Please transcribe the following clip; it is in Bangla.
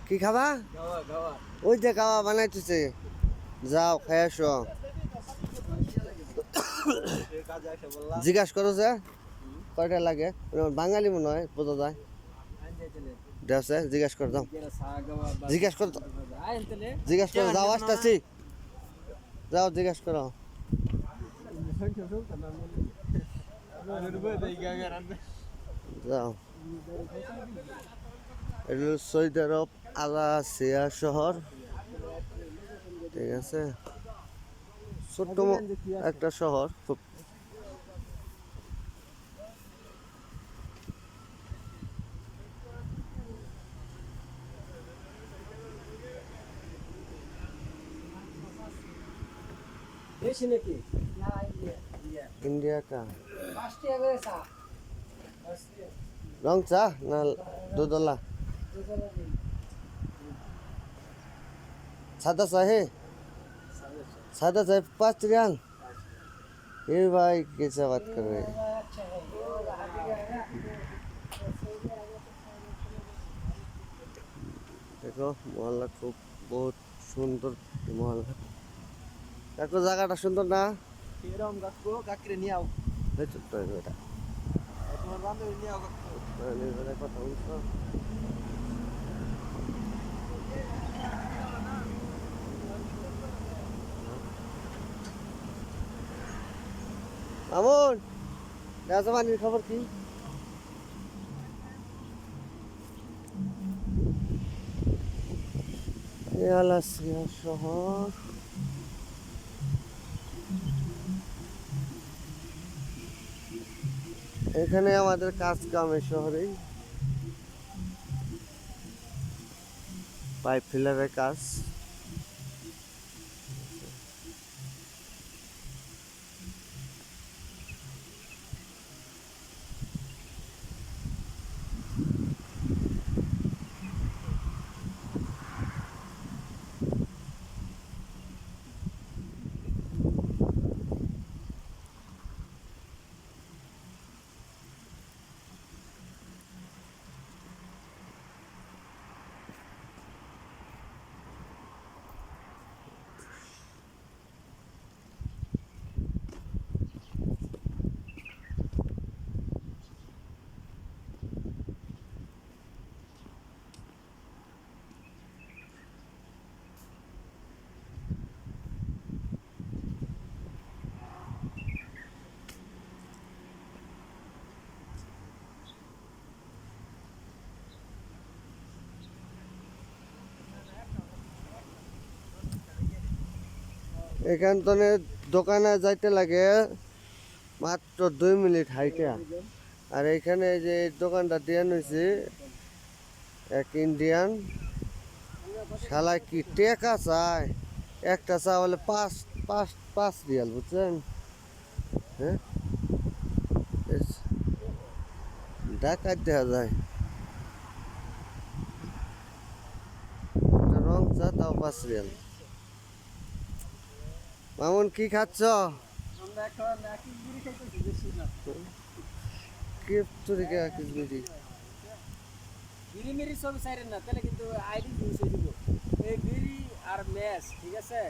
কি খাবা? ওই যে খাওয়া বানাইতেছে, যাও খাই আসো। জিজ্ঞাসা করো যে কয়টা লাগে, বাঙালি মনে হয় বোঝা যায়। দেশে জিজ্ঞাসা কর দাও, জিজ্ঞাসা কর, জিজ্ঞাসা করো, যাও আসতেছি, যাও জিজ্ঞাসা করো। যাও, এটা হলো সৌদি আরব আল আসিয়া শহর, ঠিক আছে, ছোট্ট একটা শহর খুব। इंडिया का रंग चा ना दूध वाला सादा सा है, सादा सा 5 रियाल। ये भाई कैसे बात कर रहे हैं। देखो मोहल्ला खूब बहुत सुंदर मोहल्ला। কাকু জায়গাটা সুন্দর না? এরকম কাকু কাকরে নিয়ে আও, এই ছোট্ট এটা তোমার বান্ধবী নিয়ে আও কাকু। কথা বলছো। মামুন রাজবাড়ির খবর কি? আলাসিয়া শহর, এখানে আমাদের কাজ কাম এই শহরেই, পাইপ ফিলারের কাজ। এখান থেকে দোকানে যাইতে লাগে মাত্র 2 মিনিট হাইটা। আর এখানে যে দোকানটা দিয়ে নিয়েছি এক ইন্ডিয়ান, শালা কি টেকা চায়, একটা চা বলে 5 রিয়াল, বুঝছেন? হ্যাঁ, ডাকাত দেওয়া যায়, রং চা তাও 5 রিয়াল। মামুন কি খাচ্ছ? আমরা এখন একই বিড়ি খাইতেছি, বেশি না। কি চুরি কে বিড়ি? বিড়ি মিরি সব সাইরেন না, তাহলে কিন্তু আইডি ইউজ হয়ে দিব। এই বিড়ি আর ম্যাচ, ঠিক আছে?